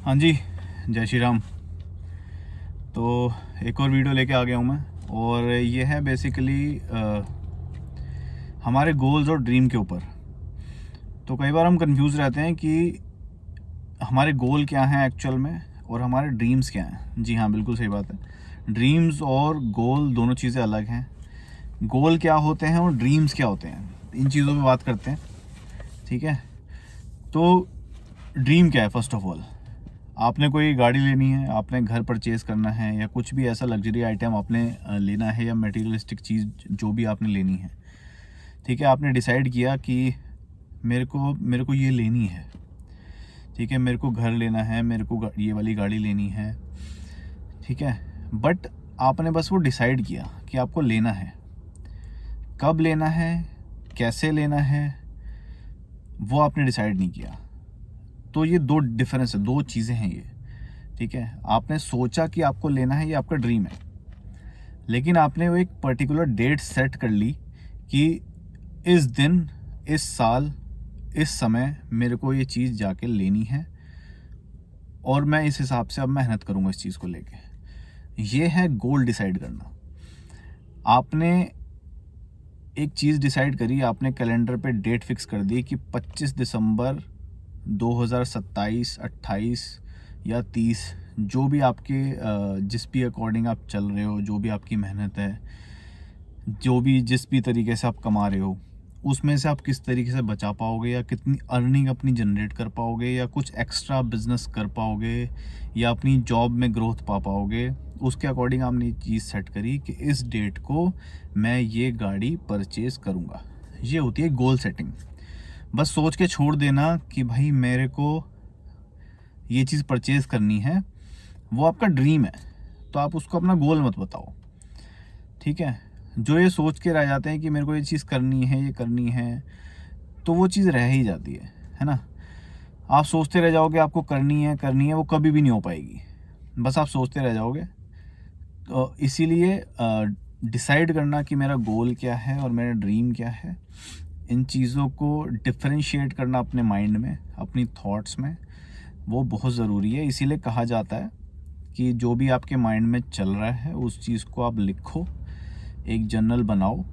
हाँ जी, जय श्री राम। तो एक और वीडियो लेके आ गया हूँ मैं, और ये है बेसिकली हमारे गोल्स और ड्रीम के ऊपर। तो कई बार हम कंफ्यूज रहते हैं कि हमारे गोल क्या हैं एक्चुअल में और हमारे ड्रीम्स क्या हैं। जी हाँ, बिल्कुल सही बात है। ड्रीम्स और गोल दोनों चीज़ें अलग हैं। गोल क्या होते हैं और ड्रीम्स क्या होते हैं, इन चीज़ों पे बात करते हैं। ठीक है, तो ड्रीम क्या है? फर्स्ट ऑफ ऑल, आपने कोई गाड़ी लेनी है, आपने घर परचेज़ करना है, या कुछ भी ऐसा लग्जरी आइटम आपने लेना है, या मटेरियलिस्टिक चीज़ जो भी आपने लेनी है। ठीक है, आपने डिसाइड किया कि मेरे को ये लेनी है। ठीक है, मेरे को घर लेना है, मेरे को ये वाली गाड़ी लेनी है। ठीक है, बट आपने बस वो डिसाइड किया कि आपको लेना है। कब लेना है, कैसे लेना है, वो आपने डिसाइड नहीं किया। तो ये दो डिफरेंस है, दो चीज़ें हैं ये। ठीक है, आपने सोचा कि आपको लेना है, ये आपका ड्रीम है, लेकिन आपने वो एक पर्टिकुलर डेट सेट कर ली कि इस दिन, इस साल, इस समय मेरे को ये चीज़ जाके लेनी है, और मैं इस हिसाब से अब मेहनत करूँगा इस चीज़ को लेके। ये है गोल डिसाइड करना। आपने एक चीज़ डिसाइड करी, आपने कैलेंडर पे डेट फिक्स कर दी कि 25 दिसंबर 2027, 28 या 30, जो भी आपके जिस भी अकॉर्डिंग आप चल रहे हो, जो भी आपकी मेहनत है, जो भी जिस भी तरीके से आप कमा रहे हो, उसमें से आप किस तरीके से बचा पाओगे, या कितनी अर्निंग अपनी जनरेट कर पाओगे, या कुछ एक्स्ट्रा बिजनेस कर पाओगे, या अपनी जॉब में ग्रोथ पा पाओगे। उसके अकॉर्डिंग आपने ये चीज़ सेट करी कि इस डेट को मैं ये गाड़ी परचेज़ करूँगा। ये होती है गोल सेटिंग। बस सोच के छोड़ देना कि भाई मेरे को ये चीज़ परचेज़ करनी है, वो आपका ड्रीम है, तो आप उसको अपना गोल मत बताओ। ठीक है, जो ये सोच के रह जाते हैं कि मेरे को ये चीज़ करनी है, ये करनी है, तो वो चीज़ रह ही जाती है ना। आप सोचते रह जाओगे आपको करनी है, वो कभी भी नहीं हो पाएगी। बस आप सोचते रह जाओगे। तो इसीलिए डिसाइड करना कि मेरा गोल क्या है और मेरा ड्रीम क्या है, इन चीज़ों को डिफरेंशिएट करना अपने माइंड में, अपनी थॉट्स में, वो बहुत ज़रूरी है। इसीलिए कहा जाता है कि जो भी आपके माइंड में चल रहा है उस चीज़ को आप लिखो, एक जर्नल बनाओ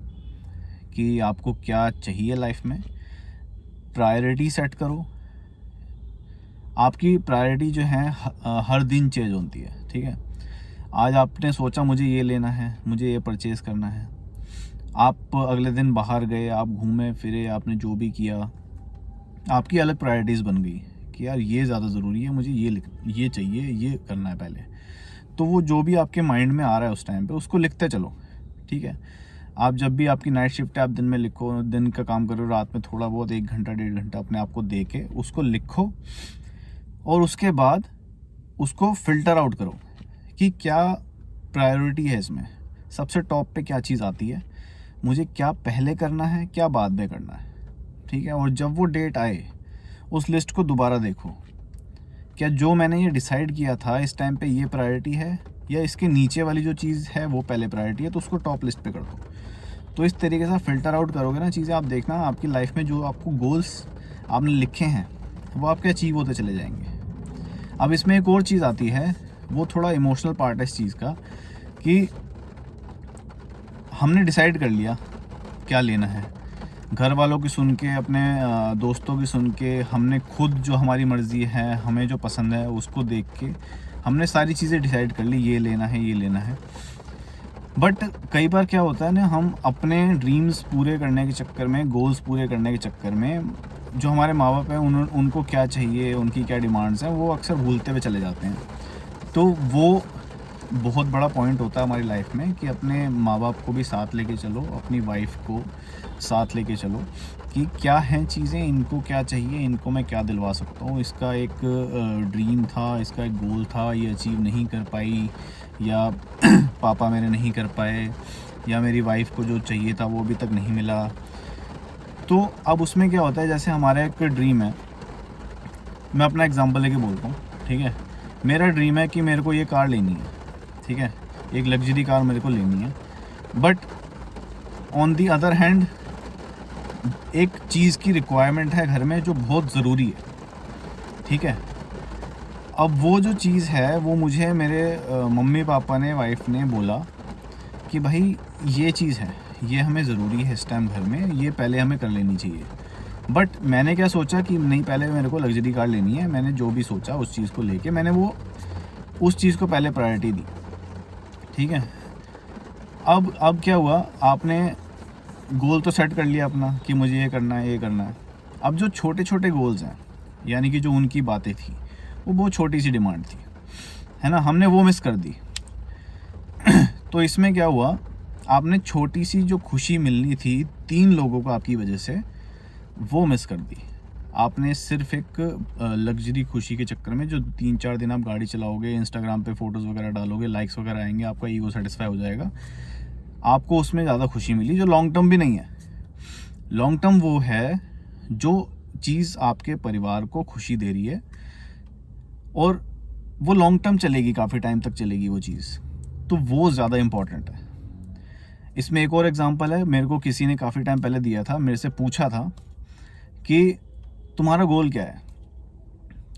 कि आपको क्या चाहिए लाइफ में। प्रायोरिटी सेट करो। आपकी प्रायोरिटी जो है हर दिन चेंज होती है। ठीक है, आज आपने सोचा मुझे ये लेना है, मुझे ये परचेज़ करना है, आप अगले दिन बाहर गए, आप घूमे फिरे, आपने जो भी किया, आपकी अलग प्रायोरिटीज़ बन गई कि यार ये ज़्यादा ज़रूरी है, मुझे ये चाहिए, ये करना है पहले। तो वो जो भी आपके माइंड में आ रहा है उस टाइम पे, उसको लिखते चलो। ठीक है, आप जब भी आपकी नाइट शिफ्ट है, आप दिन में लिखो, दिन का काम करो, रात में थोड़ा बहुत 1 घंटा 1.5 घंटा अपने आप को दे के उसको लिखो, और उसके बाद उसको फ़िल्टर आउट करो कि क्या प्रायोरिटी है इसमें, सबसे टॉप पे क्या चीज़ आती है, मुझे क्या पहले करना है, क्या बाद में करना है। ठीक है, और जब वो डेट आए उस लिस्ट को दोबारा देखो, क्या जो मैंने ये डिसाइड किया था इस टाइम पे ये प्रायोरिटी है, या इसके नीचे वाली जो चीज़ है वो पहले प्रायोरिटी है, तो उसको टॉप लिस्ट पे कर दो। तो इस तरीके से फ़िल्टर आउट करोगे ना चीज़ें, आप देखना आपकी लाइफ में जो आपको गोल्स आपने लिखे हैं वो आपके अचीव होते चले जाएंगे। अब इसमें एक और चीज़ आती है, वो थोड़ा इमोशनल पार्ट है इस चीज़ का, कि हमने डिसाइड कर लिया क्या लेना है, घर वालों की सुन के, अपने दोस्तों की सुन के, हमने खुद जो हमारी मर्ज़ी है, हमें जो पसंद है उसको देख के हमने सारी चीज़ें डिसाइड कर ली, ये लेना है, ये लेना है। बट कई बार क्या होता है ना, हम अपने ड्रीम्स पूरे करने के चक्कर में, गोल्स पूरे करने के चक्कर में, जो हमारे माँ बाप हैं उनको क्या चाहिए, उनकी क्या डिमांड्स हैं, वो अक्सर भूलते हुए चले जाते हैं। तो वो बहुत बड़ा पॉइंट होता है हमारी लाइफ में कि अपने माँ बाप को भी साथ लेके चलो, अपनी वाइफ को साथ लेके चलो कि क्या हैं चीज़ें, इनको क्या चाहिए, इनको मैं क्या दिलवा सकता हूँ। इसका एक ड्रीम था, इसका एक गोल था, ये अचीव नहीं कर पाई, या पापा मेरे नहीं कर पाए, या मेरी वाइफ को जो चाहिए था वो अभी तक नहीं मिला। तो अब उसमें क्या होता है, जैसे हमारा एक ड्रीम है, मैं अपना एग्जांपल लेके बोलता हूँ। ठीक है, मेरा ड्रीम है कि मेरे को ये कार लेनी है। ठीक है, एक लग्जरी कार मेरे को लेनी है, but on the other hand एक चीज़ की रिक्वायरमेंट है घर में जो बहुत ज़रूरी है। ठीक है, अब वो जो चीज़ है वो मुझे मेरे मम्मी पापा ने, वाइफ ने बोला कि भाई ये चीज़ है, ये हमें ज़रूरी है इस टाइम घर में, ये पहले हमें कर लेनी चाहिए। बट मैंने क्या सोचा कि नहीं, पहले मेरे को लग्ज़री कार लेनी है। मैंने जो भी सोचा उस चीज़ को लेके मैंने वो उस चीज़ को पहले प्रायोरिटी दी, ठीक है। अब क्या हुआ, आपने गोल तो सेट कर लिया अपना कि मुझे ये करना है, ये करना है। अब जो छोटे छोटे गोल्स हैं, यानी कि जो उनकी बातें थी, वो बहुत छोटी सी डिमांड थी, है ना, हमने वो मिस कर दी। तो इसमें क्या हुआ, आपने छोटी सी जो खुशी मिलनी थी 3 लोगों को आपकी वजह से, वो मिस कर दी। आपने सिर्फ एक लग्जरी खुशी के चक्कर में, जो 3-4 दिन आप गाड़ी चलाओगे, इंस्टाग्राम पे फ़ोटोज़ वगैरह डालोगे, लाइक्स वगैरह आएंगे, आपका ईगो सेटिस्फाई हो जाएगा, आपको उसमें ज़्यादा खुशी मिली, जो लॉन्ग टर्म भी नहीं है। लॉन्ग टर्म वो है जो चीज़ आपके परिवार को खुशी दे रही है, और वो लॉन्ग टर्म चलेगी, काफ़ी टाइम तक चलेगी वो चीज़, तो वो ज़्यादा इम्पॉर्टेंट है। इसमें एक और एग्जांपल है, मेरे को किसी ने काफ़ी टाइम पहले दिया था, मेरे से पूछा था कि तुम्हारा गोल क्या है।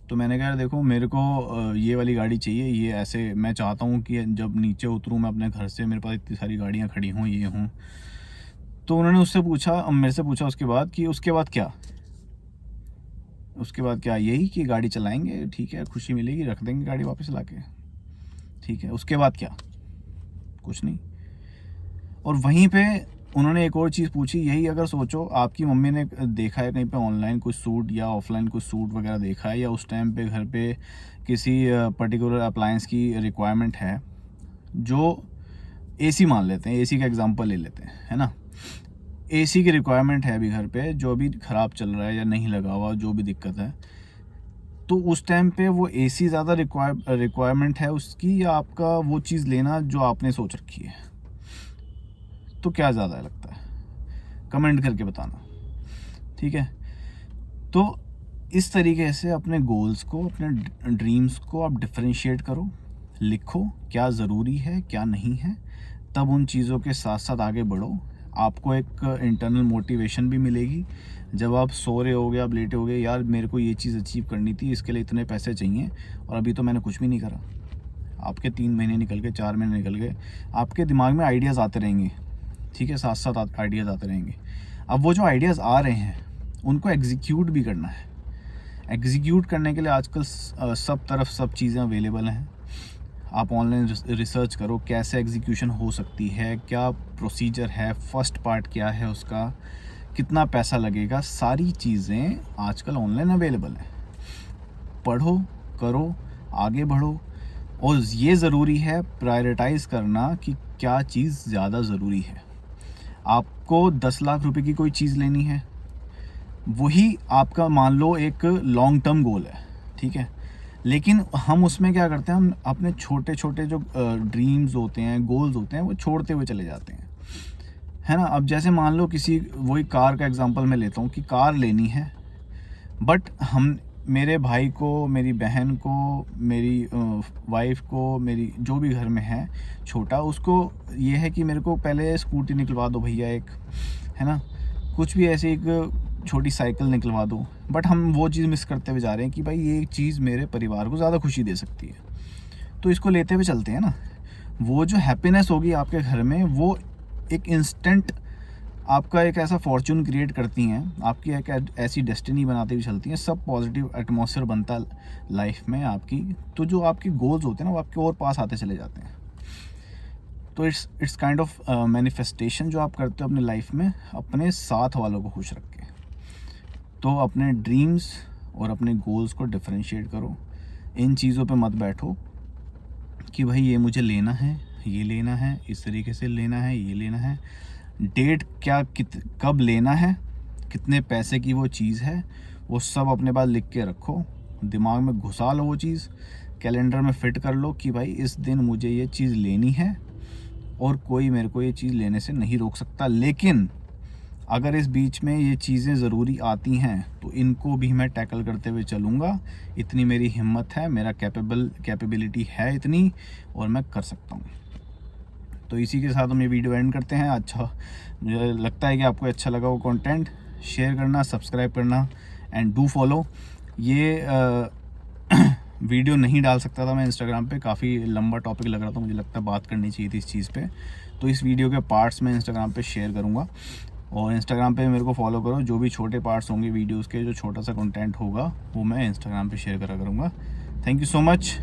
तो मैंने कहा देखो, मेरे को ये वाली गाड़ी चाहिए, ये ऐसे मैं चाहता हूँ कि जब नीचे उतरूँ मैं अपने घर से, मेरे पास इतनी सारी गाड़ियाँ खड़ी हों, ये हों। तो उन्होंने उससे पूछा, मेरे से पूछा उसके बाद कि उसके बाद क्या, उसके बाद क्या, यही कि गाड़ी चलाएंगे, ठीक है, खुशी मिलेगी, रख देंगे गाड़ी वापस ला के, ठीक है, उसके बाद क्या, कुछ नहीं। और वहीं पे उन्होंने एक और चीज़ पूछी, यही अगर सोचो आपकी मम्मी ने देखा है कहीं पे ऑनलाइन कुछ सूट या ऑफलाइन कुछ सूट वगैरह देखा है, या उस टाइम पे घर पे किसी पर्टिकुलर अप्लायंस की रिक्वायरमेंट है, जो एसी मान लेते हैं, एसी का एग्जांपल ले लेते हैं, है ना, एसी की रिक्वायरमेंट है अभी घर पे, जो भी ख़राब चल रहा है या नहीं लगा हुआ, जो भी दिक्कत है, तो उस टाइम पे वो एसी ज़्यादा रिक्वायरमेंट है उसकी, या आपका वो चीज़ लेना जो आपने सोच रखी है, तो क्या ज़्यादा लगता है, कमेंट करके बताना, ठीक है। तो इस तरीके से अपने गोल्स को, अपने ड्रीम्स को आप डिफरेंशिएट करो, लिखो क्या ज़रूरी है क्या नहीं है, तब उन चीज़ों के साथ साथ आगे बढ़ो। आपको एक इंटरनल मोटिवेशन भी मिलेगी। जब आप सो रहे होगे, आप लेटे होगे, यार मेरे को ये चीज़ अचीव करनी थी, इसके लिए इतने पैसे चाहिए और अभी तो मैंने कुछ भी नहीं करा, आपके 3 महीने निकल गए, 4 महीने निकल गए, आपके दिमाग में आइडियाज़ आते रहेंगे, ठीक है, साथ साथ आइडियाज़ आते रहेंगे। अब वो जो आइडियाज़ आ रहे हैं उनको एग्जीक्यूट भी करना है। एग्जीक्यूट करने के लिए आजकल सब तरफ सब चीज़ें अवेलेबल हैं। आप ऑनलाइन रिसर्च करो कैसे एग्जीक्यूशन हो सकती है, क्या प्रोसीजर है, फर्स्ट पार्ट क्या है उसका, कितना पैसा लगेगा, सारी चीज़ें आजकल ऑनलाइन अवेलेबल हैं। पढ़ो, करो, आगे बढ़ो। और ये ज़रूरी है प्रायोरिटाइज़ करना कि क्या चीज़ ज़्यादा ज़रूरी है। आपको 10 लाख रुपए की कोई चीज़ लेनी है, वही आपका मान लो एक लॉन्ग टर्म गोल है, ठीक है, लेकिन हम उसमें क्या करते हैं, हम अपने छोटे छोटे जो ड्रीम्स होते हैं, गोल्स होते हैं, वो छोड़ते हुए चले जाते हैं, है ना। अब जैसे मान लो किसी, वही कार का एग्जांपल मैं लेता हूँ कि कार लेनी है, बट हम, मेरे भाई को, मेरी बहन को, मेरी वाइफ को, मेरी जो भी घर में है छोटा, उसको ये है कि मेरे को पहले स्कूटी निकलवा दो भैया एक, है ना, कुछ भी ऐसे एक छोटी साइकिल निकलवा दो। बट हम वो चीज़ मिस करते हुए जा रहे हैं कि भाई ये चीज़ मेरे परिवार को ज़्यादा खुशी दे सकती है, तो इसको लेते हुए चलते हैं ना। वो जो हैप्पीनेस होगी आपके घर में, वो एक इंस्टेंट आपका एक ऐसा फॉर्चून क्रिएट करती हैं, आपकी एक ऐसी डेस्टिनी बनाती हुई चलती हैं, सब पॉजिटिव एटमॉस्फेयर बनता लाइफ में आपकी, तो जो आपके गोल्स होते हैं ना वो आपके और पास आते चले जाते हैं। तो इट्स काइंड ऑफ मैनिफेस्टेशन जो आप करते हो अपने लाइफ में, अपने साथ वालों को खुश रख के। तो अपने ड्रीम्स और अपने गोल्स को डिफरेंशिएट करो। इन चीज़ों पे मत बैठो कि भाई ये मुझे लेना है, ये लेना है, इस तरीके से लेना है, ये लेना है, डेट क्या, कब लेना है, कितने पैसे की वो चीज़ है, वो सब अपने पास लिख के रखो, दिमाग में घुसा लो वो चीज़, कैलेंडर में फिट कर लो कि भाई इस दिन मुझे ये चीज़ लेनी है और कोई मेरे को ये चीज़ लेने से नहीं रोक सकता। लेकिन अगर इस बीच में ये चीज़ें ज़रूरी आती हैं तो इनको भी मैं टैकल करते हुए चलूँगा, इतनी मेरी हिम्मत है, मेरा कैपेबिलिटी है इतनी, और मैं कर सकता हूँ। तो इसी के साथ हम ये वीडियो एंड करते हैं। अच्छा, मुझे लगता है कि आपको अच्छा लगा वो कंटेंट, शेयर करना, सब्सक्राइब करना एंड डू फॉलो। ये वीडियो नहीं डाल सकता था मैं इंस्टाग्राम पे, काफ़ी लंबा टॉपिक लग रहा था, मुझे लगता है बात करनी चाहिए थी इस चीज़ पे। तो इस वीडियो के पार्ट्स मैं इंस्टाग्राम पे शेयर करूँगा, और इंस्टाग्राम पे मेरे को फॉलो करो। जो भी छोटे पार्ट्स होंगे वीडियोज़ के, जो छोटा सा कंटेंट होगा वो मैं इंस्टाग्राम पे शेयर करा करूँगा। Thank you so much.